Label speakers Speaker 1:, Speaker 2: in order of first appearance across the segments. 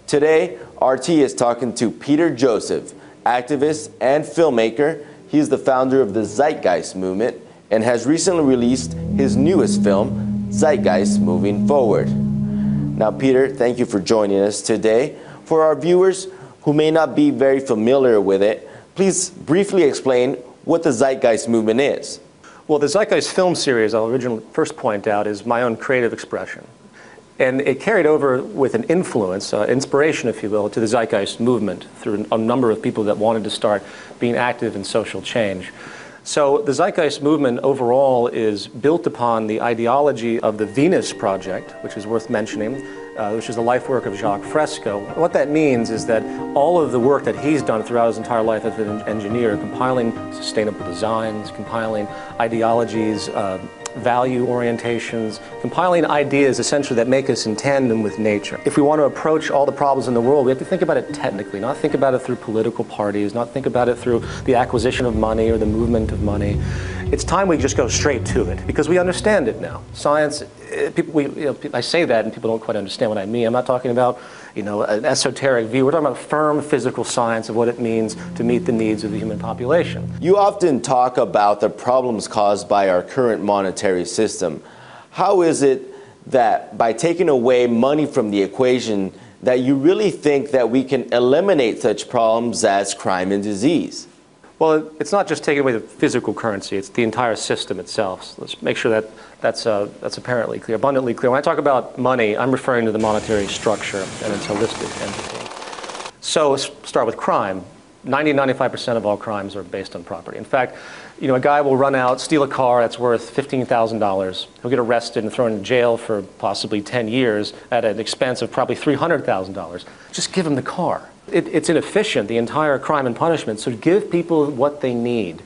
Speaker 1: Today, RT is talking to Peter Joseph, activist and filmmaker. He is the founder of the Zeitgeist movement and has recently released his newest film, Zeitgeist Moving Forward. Now, Peter, thank you for joining us today. For our viewers who may not be very familiar with it, please briefly explain what the Zeitgeist movement is.
Speaker 2: Well, the Zeitgeist film series, I'll originally first point out, is my own creative expression. And it carried over with an influence, inspiration, if you will, to the Zeitgeist movement through a number of people that wanted to start being active in social change. So the Zeitgeist movement overall is built upon the ideology of the Venus Project, which is worth mentioning, which is the life work of Jacques Fresco. What that means is that all of the work that he's done throughout his entire life as an engineer, compiling sustainable designs, compiling ideologies, value orientations, compiling ideas essentially that make us in tandem with nature. If we want to approach all the problems in the world, we have to think about it technically, not think about it through political parties, not think about it through the acquisition of money or the movement of money. It's time we just go straight to it because we understand it now. Science, I say that and people don't quite understand what I mean. I'm not talking about an esoteric view. We're talking about firm physical science of what it means to meet the needs of the human population.
Speaker 1: You often talk about the problems caused by our current monetary system. How is it that by taking away money from the equation that you really think that we can eliminate such problems as crime and disease?
Speaker 2: Well, it's not just taking away the physical currency, it's the entire system itself. So let's make sure that that's apparently clear, abundantly clear. When I talk about money, I'm referring to the monetary structure and its holistic entity. So let's start with crime. 90–95% of all crimes are based on property. In fact, a guy will run out, steal a car that's worth $15,000. He'll get arrested and thrown in jail for possibly 10 years at an expense of probably $300,000. Just give him the car. It's inefficient, the entire crime and punishment, so give people what they need.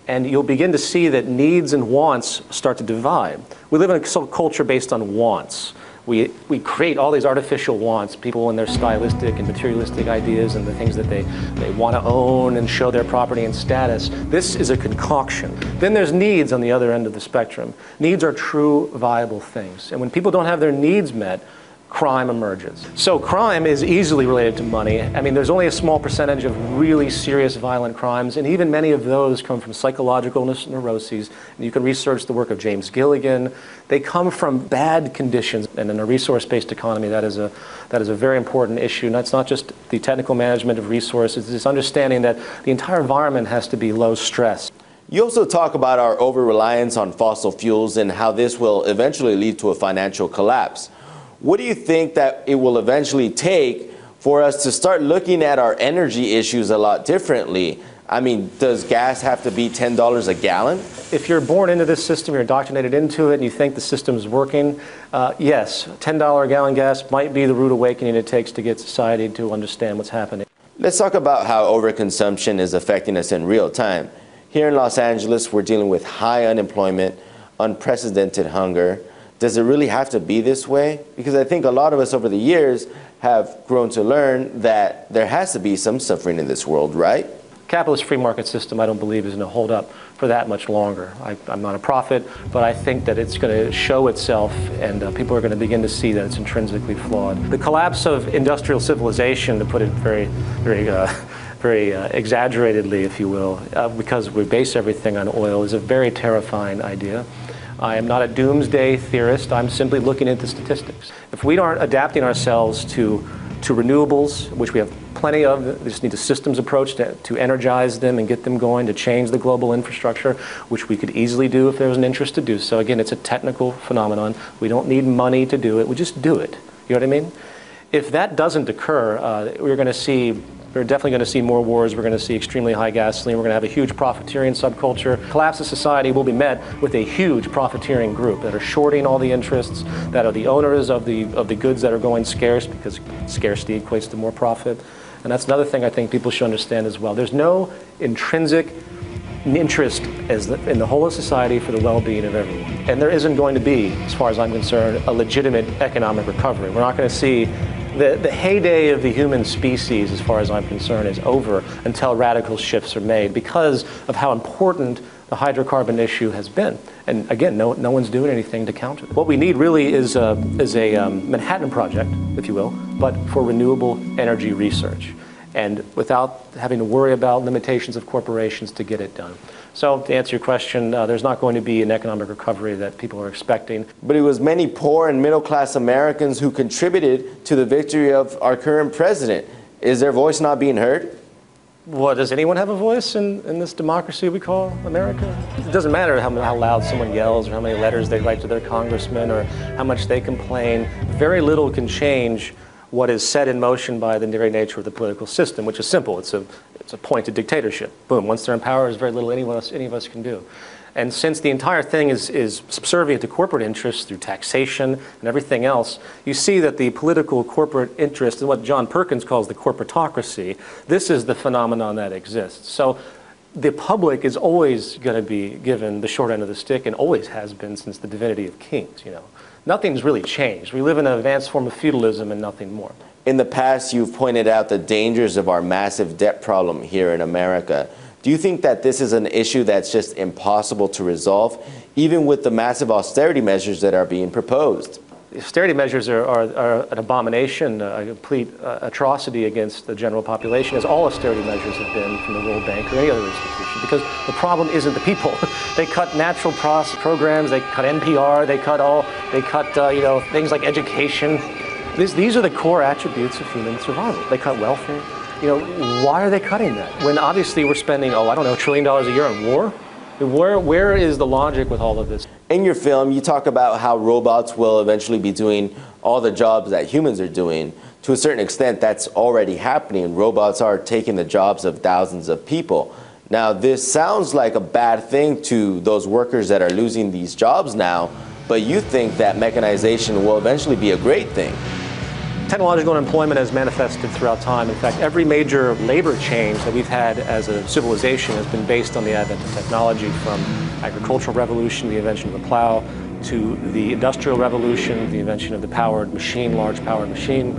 Speaker 2: And you'll begin to see that needs and wants start to divide. We live in a culture based on wants. We create all these artificial wants, people and their stylistic and materialistic ideas and the things that they want to own and show their property and status. This is a concoction. Then there's needs on the other end of the spectrum. Needs are true, viable things. And when people don't have their needs met, crime emerges. So crime is easily related to money. I mean, there's only a small percentage of really serious violent crimes, and even many of those come from psychological neuroses. And you can research the work of James Gilligan. They come from bad conditions, and in a resource-based economy, that is a very important issue. And that's not just the technical management of resources, it's understanding that the entire environment has to be low stress.
Speaker 1: You also talk about our over-reliance on fossil fuels and how this will eventually lead to a financial collapse. What do you think that it will eventually take for us to start looking at our energy issues a lot differently? I mean, does gas have to be $10 a gallon?
Speaker 2: If you're born into this system, you're indoctrinated into it, and you think the system is working, yes, $10 a gallon gas might be the rude awakening it takes to get society to understand what's happening.
Speaker 1: Let's talk about how overconsumption is affecting us in real time. Here in Los Angeles, we're dealing with high unemployment, unprecedented hunger. Does it really have to be this way? Because I think a lot of us over the years have grown to learn that there has to be some suffering in this world, right?
Speaker 2: Capitalist free market system, I don't believe, is going to hold up for that much longer. I'm not a prophet, but I think that it's going to show itself, and people are going to begin to see that it's intrinsically flawed. The collapse of industrial civilization, to put it very exaggeratedly, if you will, because we base everything on oil, is a very terrifying idea. I am not a doomsday theorist. I'm simply looking at the statistics. If we aren't adapting ourselves to renewables, which we have plenty of, we just need a systems approach to energize them and get them going, to change the global infrastructure, which we could easily do if there was an interest to do so. Again, it's a technical phenomenon. We don't need money to do it. We just do it. You know what I mean? If that doesn't occur, we're definitely going to see more wars. We're going to see extremely high gasoline. We're going to have a huge profiteering subculture. Collapse of society will be met with a huge profiteering group that are shorting all the interests, that are the owners of the goods that are going scarce, because scarcity equates to more profit. And that's another thing I think people should understand as well. There's no intrinsic interest in the whole of society for the well-being of everyone. And there isn't going to be, as far as I'm concerned, a legitimate economic recovery. We're not going to see the heyday of the human species, as far as I'm concerned, is over until radical shifts are made because of how important the hydrocarbon issue has been. And again, no one's doing anything to counter it. What we need really is a Manhattan Project, if you will, but for renewable energy research, and without having to worry about limitations of corporations to get it done. So to answer your question, there's not going to be an economic recovery that people are expecting.
Speaker 1: But it was many poor and middle-class Americans who contributed to the victory of our current president. Is their voice not being heard?
Speaker 2: Well, does anyone have a voice in this democracy we call America? It doesn't matter how loud someone yells or how many letters they write to their congressman or how much they complain. Very little can change what is set in motion by the very nature of the political system, which is simple. It's a pointed dictatorship. Boom. Once they're in power, there's very little any of us can do. And since the entire thing is subservient to corporate interests through taxation and everything else, you see that the political corporate interest, and what John Perkins calls the corporatocracy, this is the phenomenon that exists. So the public is always going to be given the short end of the stick, and always has been since the divinity of kings. Nothing's really changed. We live in an advanced form of feudalism and nothing more.
Speaker 1: In the past, you've pointed out the dangers of our massive debt problem here in America. Do you think that this is an issue that's just impossible to resolve, even with the massive austerity measures that are being proposed?
Speaker 2: The austerity measures are an abomination, a complete atrocity against the general population, as all austerity measures have been from the World Bank or any other institution, because the problem isn't the people. They cut natural programs, they cut NPR, they cut things like education. These are the core attributes of human survival. They cut welfare. Why are they cutting that? When obviously we're spending, $1 trillion a year on war? Where is the logic with all of this?
Speaker 1: In your film, you talk about how robots will eventually be doing all the jobs that humans are doing. To a certain extent, that's already happening. Robots are taking the jobs of thousands of people. Now, this sounds like a bad thing to those workers that are losing these jobs now, but you think that mechanization will eventually be a great thing.
Speaker 2: Technological unemployment has manifested throughout time. In fact, every major labor change that we've had as a civilization has been based on the advent of technology, from agricultural revolution, the invention of the plow, to the industrial revolution, the invention of the powered machine, large powered machine,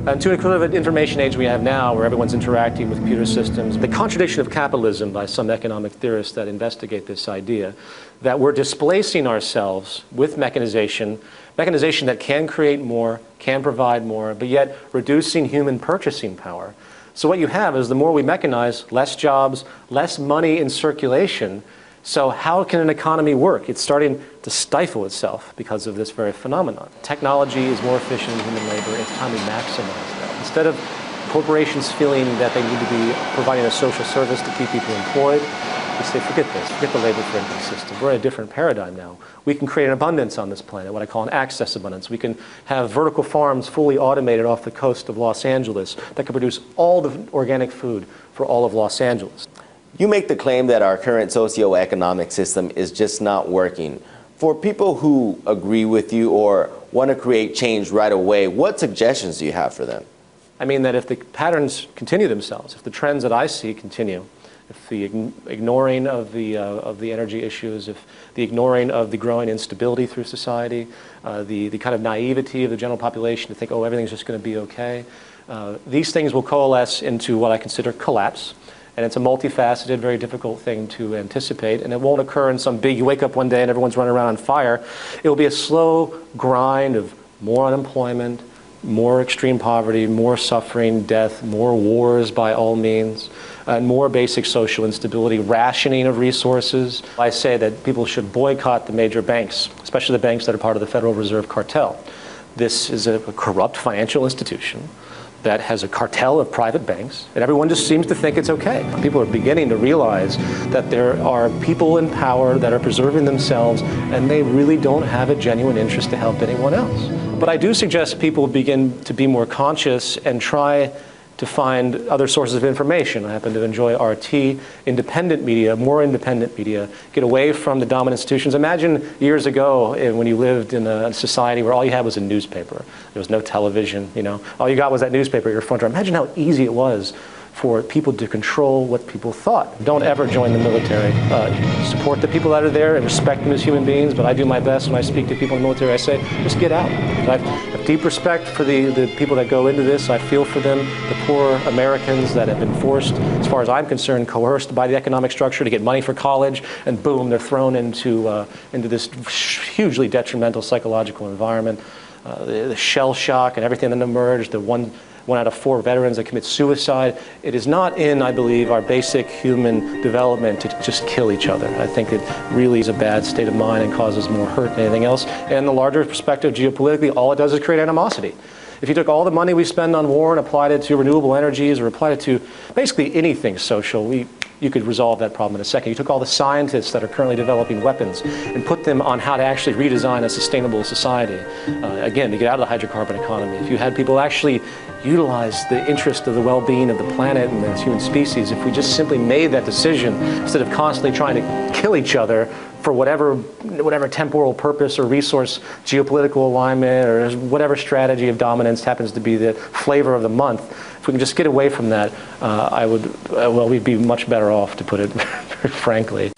Speaker 2: and to an equivalent information age we have now where everyone's interacting with computer systems. The contradiction of capitalism by some economic theorists that investigate this idea that we're displacing ourselves with mechanization that can create more, can provide more, but yet reducing human purchasing power. So what you have is the more we mechanize, less jobs, less money in circulation. So how can an economy work? It's starting to stifle itself because of this very phenomenon. Technology is more efficient than human labor. It's time we maximize that. Instead of corporations feeling that they need to be providing a social service to keep people employed, we say, forget this, forget the labor for income system. We're in a different paradigm now. We can create an abundance on this planet, what I call an access abundance. We can have vertical farms fully automated off the coast of Los Angeles that can produce all the organic food for all of Los Angeles.
Speaker 1: You make the claim that our current socioeconomic system is just not working. For people who agree with you or want to create change right away, what suggestions do you have for them?
Speaker 2: I mean that if the patterns continue themselves, if the trends that I see continue, if the ignoring of the energy issues, if the ignoring of the growing instability through society, the kind of naivety of the general population to think, oh, everything's just going to be okay, these things will coalesce into what I consider collapse. And it's a multifaceted, very difficult thing to anticipate. And it won't occur in some big, you wake up one day and everyone's running around on fire. It will be a slow grind of more unemployment, more extreme poverty, more suffering, death, more wars by all means, and more basic social instability, rationing of resources. I say that people should boycott the major banks, especially the banks that are part of the Federal Reserve cartel. This is a corrupt financial institution that has a cartel of private banks, and everyone just seems to think it's okay. People are beginning to realize that there are people in power that are preserving themselves, and they really don't have a genuine interest to help anyone else. But I do suggest people begin to be more conscious and try to find other sources of information. I happen to enjoy RT, independent media, more independent media, get away from the dominant institutions. Imagine years ago when you lived in a society where all you had was a newspaper. There was no television, all you got was that newspaper at your front door. Imagine how easy it was for people to control what people thought. Don't ever join the military. Support the people that are there and respect them as human beings, but I do my best when I speak to people in the military. I say, just get out. I've deep respect for the people that go into this. I feel for them, the poor Americans that have been forced, as far as I'm concerned, coerced by the economic structure to get money for college, and boom, they're thrown into this hugely detrimental psychological environment. The shell shock and everything that emerged, the one out of 4 veterans that commit suicide. It is not in, I believe, our basic human development to just kill each other. I think it really is a bad state of mind and causes more hurt than anything else. And the larger perspective, geopolitically, all it does is create animosity. If you took all the money we spend on war and applied it to renewable energies or applied it to basically anything social, you could resolve that problem in a second. You took all the scientists that are currently developing weapons and put them on how to actually redesign a sustainable society, again, to get out of the hydrocarbon economy. If you had people actually utilize the interest of the well-being of the planet and the human species, if we just simply made that decision instead of constantly trying to kill each other for whatever temporal purpose or resource, geopolitical alignment, or whatever strategy of dominance happens to be the flavor of the month, if we can just get away from that, we'd be much better off, to put it frankly.